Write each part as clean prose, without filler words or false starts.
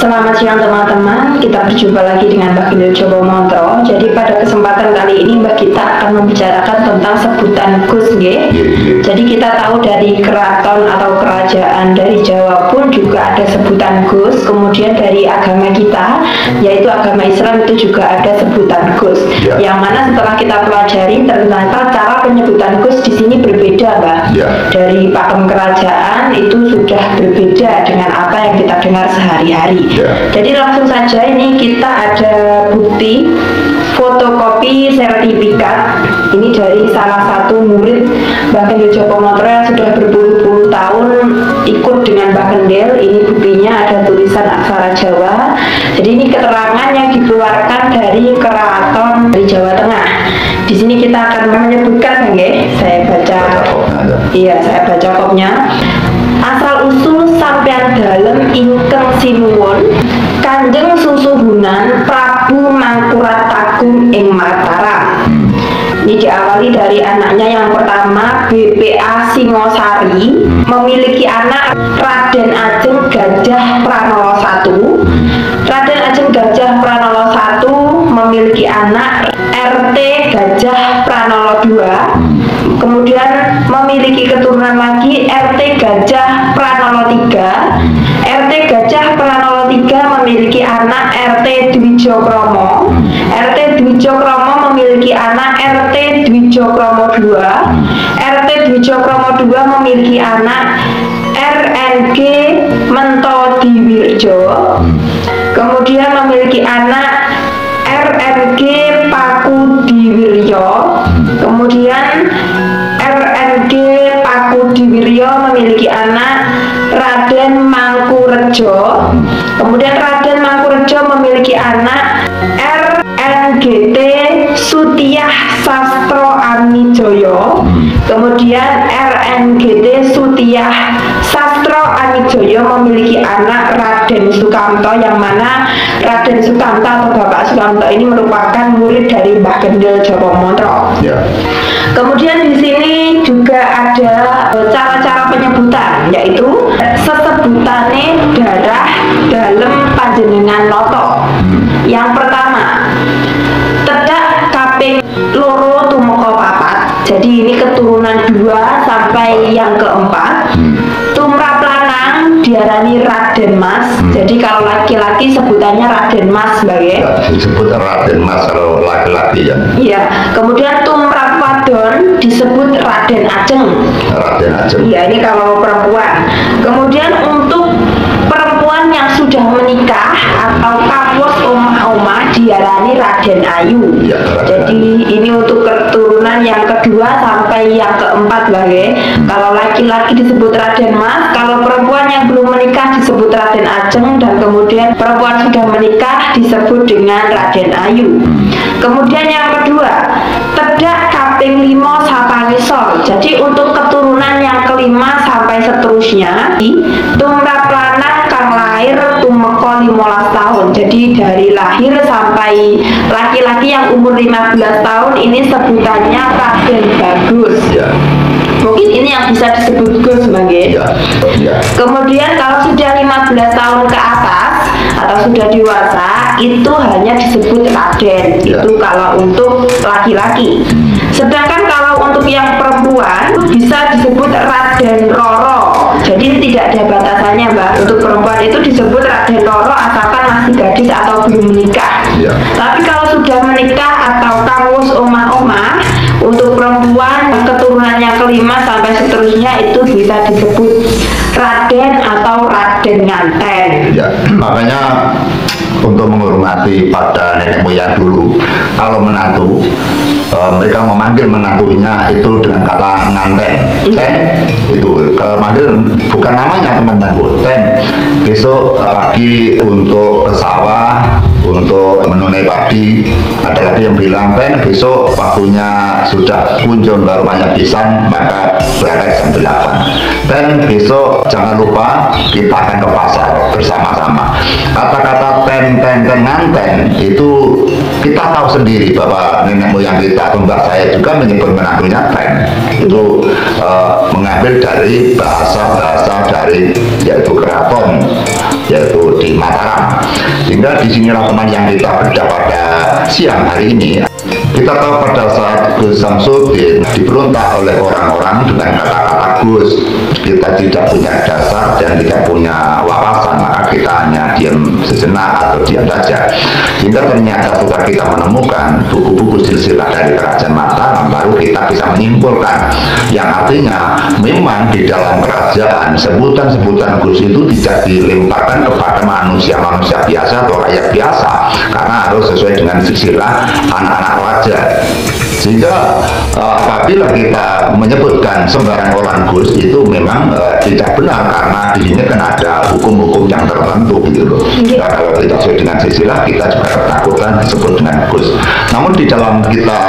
Selamat siang teman-teman, kita berjumpa lagi dengan Mbak Gendil Joko Montro. Jadi pada kesempatan kali ini Mbak Gita akan membicarakan tentang sebutan Gus nggih. Jadi kita tahu dari keraton atau kerajaan dari Jawa pun juga ada sebutan Gus. Kemudian dari agama kita, yaitu agama Islam, itu juga ada sebutan Gus. Yang mana setelah kita pelajari ternyata cara penyebutan Gus di sini berbeda, Mbak. Dari pakem kerajaan itu sudah berbeda dengan apa yang kita dengar sehari-hari. Jadi langsung saja ini kita ada bukti fotokopi sertifikat ini dari salah satu murid Mbak Gendil Joko Montro yang sudah berpuluh-puluh tahun ikut dengan Mbak Gendil. Ini buktinya ada tulisan aksara Jawa. Jadi ini keterangan yang dikeluarkan dari keraton dari Jawa Tengah. Di sini kita akan menyebutkan, saya baca. Iya, saya baca kopnya. Asal usul sampean dalem ingkang sinuwun Kanjeng Susuhunan Prabu Mangkurat ing Mataram. Ini diawali dari anaknya yang pertama, BPA Singosari, memiliki anak Raden Ajeng Gajah Pranolo I. Raden Ajeng Gajah Pranolo I memiliki anak RT Gajah Pranolo II. Kemudian memiliki keturunan lagi RT Gajah Pranolo III. RT Gajah Pranolo III memiliki anak RT Dwijokromo. RT Dwijokromo memiliki anak RT Dwijokromo II. RT Dwijokromo II memiliki anak RNG Mentodiwirjo. Kemudian memiliki anak RNG Pakudiwiryo. Kemudian RNG Pakudiwiryo memiliki anak Raden Mangkurejo. Kemudian Raden Mangkurejo memiliki anak RNGT Sutiah Sastro Amijoyo. Kemudian RNGT Sutiah Sastro Amijoyo memiliki anak Raden Sukamto, yang mana Raden Sukamto atau Bapak Sukamto ini merupakan murid dari Mbah Gendil Joko Montro. Kemudian di sini juga ada cara-cara penyebutan, yaitu sesebutane darah dalam panjenengan noto. Yang pertama, tedak kaping loro tumeka papat. Jadi ini keturunan 2 sampai yang keempat. Tumrap lanang diarani Raden Mas. Jadi kalau laki-laki sebutannya Raden Mas, disebut Raden Mas kalau laki-laki ya. Iya. Kemudian tumrap wadon disebut Raden Ajeng. Raden Ajeng. Iya, ini kalau perempuan. Kemudian untuk perempuan yang sudah menikah atau kawos omah-omah diarani Raden Ayu. Jadi ini untuk keturunan yang kedua sampai yang keempat, Kalau laki-laki disebut Raden Mas, kalau perempuan yang belum menikah disebut Raden Ajeng, dan kemudian perempuan sudah menikah disebut dengan Raden Ayu. Kemudian yang kedua, tedak kaping 5 sapangisor. Jadi untuk keturunan yang kelima sampai seterusnya, tumrap lanang kang lahir tumeka 15 tahun. Jadi dari lahir sampai laki-laki yang umur 15 tahun ini sebutannya Raden Bagus. Mungkin ini yang bisa disebut Gus, Kemudian kalau sudah 15 tahun ke atas atau sudah dewasa, itu hanya disebut Raden. Itu kalau untuk laki-laki. Sedangkan kalau untuk yang perempuan bisa disebut Raden Roro. Jadi tidak ada batasannya, Mbak. Untuk perempuan itu disebut Raden Roro asalkan masih gadis atau belum menikah. Tapi kalau sudah menikah atau kawus omah-omah, untuk perempuan keturunannya kelima sampai seterusnya itu bisa disebut Raden atau Raden Nganten. Makanya untuk menghormati pada nenek moyang dulu, kalau menantu mereka memanggil menantunya itu dengan kata nganten. Itu kalau manggil bukan namanya teman-teman, besok pagi untuk ke sawah untuk menunai padi. Ada lagi yang bilang, besok waktunya sudah kunjung ke rumahnya pisang, maka berangkat jam 8. Besok jangan lupa kita akan ke pasar bersama-sama. Kata-kata nganten itu kita tahu sendiri bahwa nenek moyang kita, mbak saya juga menyebut menantunya itu mengambil dari bahasa dari yaitu keraton, yaitu di Mataram. Sehingga disinilah teman yang kita bedah pada siang hari ini. Kita tahu pada saat Gus Samsudin diberontak oleh orang-orang dengan kata-kata Gus, kita tidak punya dasar dan tidak punya wawasan, maka kita hanya diam sejenak atau diam saja. Sehingga ternyata setelah kita menemukan buku-buku silsilah dari Kerajaan Mataram, baru kita bisa menyimpulkan, yang artinya memang di dalam kerajaan sebutan-sebutan Gus itu tidak dilemparkan kepada manusia-manusia biasa atau rakyat biasa, karena harus sesuai dengan silsilah anak-anak raja. Sehingga apabila kita menyebutkan sembarang orang Gus itu memang tidak benar, karena di sini kan ada hukum-hukum yang tertentu gitu loh. Nah, kalau tidak sesuai dengan silsilah, kita juga ketakutan disebut dengan Gus. Namun di dalam kita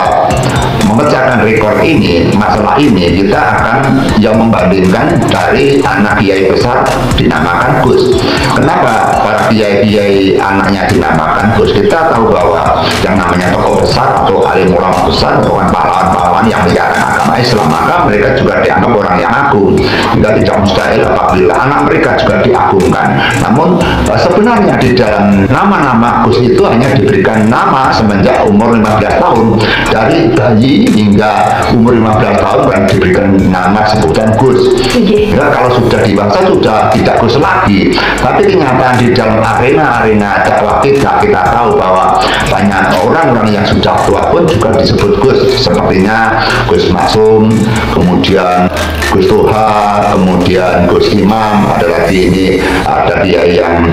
memecahkan rekor ini, masalah ini, kita akan yang membandingkan dari anak kiai besar dinamakan Gus. Kenapa para kiai-kiai anaknya dinamakan Gus? Kita tahu bahwa yang namanya tokoh besar atau alim ulama besar, bukan pahlawan-pahlawan yang menjalankan agama Islam, maka mereka juga dianggap orang yang agung. Tidak mustahil apabila anak mereka juga diagungkan. Namun sebenarnya di dalam nama-nama Gus itu hanya diberikan nama semenjak umur 15 tahun. Dari bayi hingga umur 15 tahun kan diberikan nama sebutan Gus. Ya, kalau sudah dewasa sudah tidak Gus lagi. Tapi kenyataan di dalam arena dakwah kita tahu bahwa banyak orang-orang yang sudah tua pun juga disebut Gus. Sepertinya Gus Maksum, kemudian Gus Toha, kemudian Gus Imam, ada lagi ini ada dia yang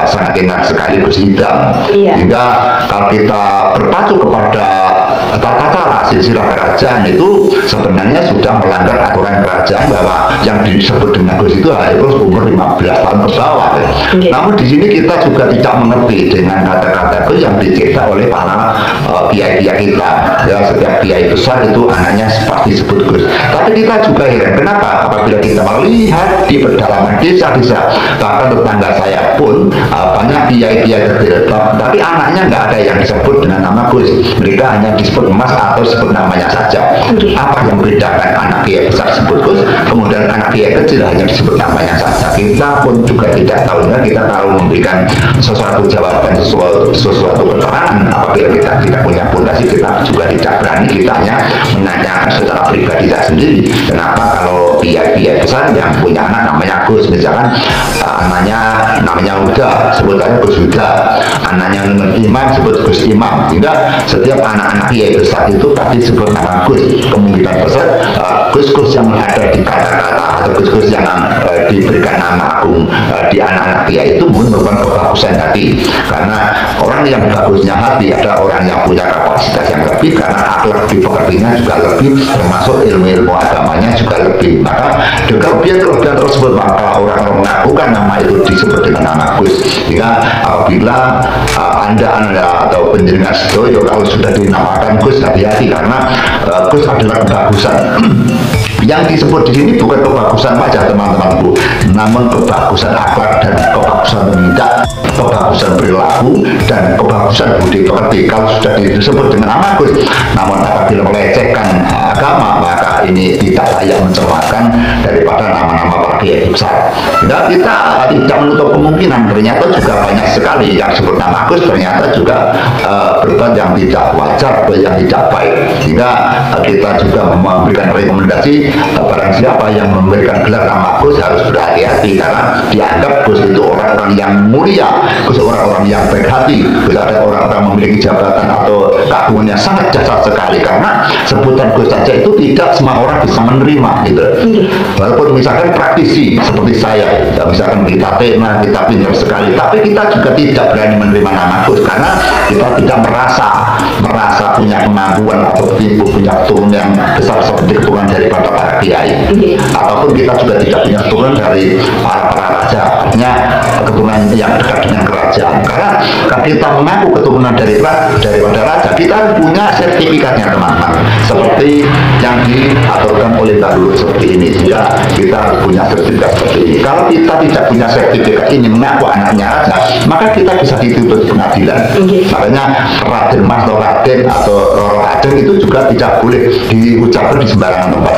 sangat enak sekali, Gus Hidam. Sehingga kalau kita berpacu kepada tata cara silsilah kerajaan itu sebenarnya sudah melanggar aturan kerajaan bahwa yang disebut dengan Gus itu harus umur 15 tahun ke bawah. Namun di sini kita juga tidak mengerti dengan kata-kata Gus yang dicetak oleh para kiai-kiai kita. Ya, setiap kiai besar itu anaknya seperti disebut Gus. Tapi kita juga heran kenapa apabila kita melihat di pedalaman desa-desa, bahkan tetangga saya pun banyak kiai-kiai kecil, tapi anaknya nggak ada yang disebut dengan nama Gus. Mereka hanya disebut Mas atau sebut namanya saja. Apa yang membedakan anak kiai besar disebut Gus, kemudian anak kiai kecil hanya disebut namanya saja? Kita pun juga tidak tahu. Ya, kita kalau memberikan sesuatu jawaban, sesuatu keterangan, apabila kita tidak punya fondasi, kita juga tidak berani. Kita hanya menanyakan secara pribadi saya sendiri, kenapa kalau kiai-kiai besar yang punya anak namanya Gus, misalkan namanya Huda, sebut aja Gus Huda, anaknya Imam sebut Gus Imam. Sehingga setiap anak-anak kiai besar itu tadi sebut nama Gus. Kemungkinan besar Gus-Gus yang ada di kata-kata atau Gus-Gus yang diberikan nama agung di anak-anak kiai itu merupakan kebagusan hati, karena orang yang bagusnya hati ada orang yang punya kapasitas yang lebih, karena akhlak di pekertinya juga lebih, termasuk ilmu agamanya juga lebih. Maka kelebihan tersebut maka orang mengakukan nama itu disebut dengan nama Gus. Sehingga apabila anda atau penjenengan sedoyo kalau sudah dinamakan Gus, hati-hati, karena Gus adalah kebagusan. Yang disebut di sini bukan kebagusan wajah teman-temanku, namun kebagusan akhlak dan kebagusan tindak, kebagusan perilaku dan kebagusan budi pekerti. Kalau sudah disebut dengan nama Gus, namun apabila melecehkan agama, maka ini tidak layak mencerminkan daripada nama-nama para kiai besar. Dan kita tidak menutup kemungkinan ternyata juga banyak sekali yang sebut nama Gus ternyata juga berbuat yang tidak wajar atau yang tidak baik. Sehingga kita juga memberikan rekomendasi barang siapa yang memberikan gelar nama Gus harus berhati-hati, karena dianggap Gus itu orang-orang yang mulia, Gus orang-orang yang baik hati, Gus ada orang-orang memiliki jabatan atau keagungan yang sangat dasar sekali, karena sebutan Gus saja itu tidak semua orang bisa menerima gitu. Walaupun misalkan praktisi seperti saya, misalkan kita tema, kita pintar sekali, tapi kita juga tidak berani menerima nama Gus karena kita tidak merasa punya kemampuan atau punya keturunan yang besar seperti keturunan daripada para kiai, ataupun kita juga tidak punya keturunan dari para raja, artinya keturunan yang dekat dengan kerajaan. Karena kita mengaku keturunan daripada raja, kita punya sertifikatnya teman-teman, seperti yang diaturkan oleh Dahulu seperti ini. Sehingga kita harus punya sertifikat seperti ini. Kalau kita tidak punya sertifikat ini mengaku anaknya raja, maka kita bisa dituntut pengadilan. Makanya Raden Mas atau Raden atau Roro Raden itu juga tidak boleh diucapkan di sembarangan tempat.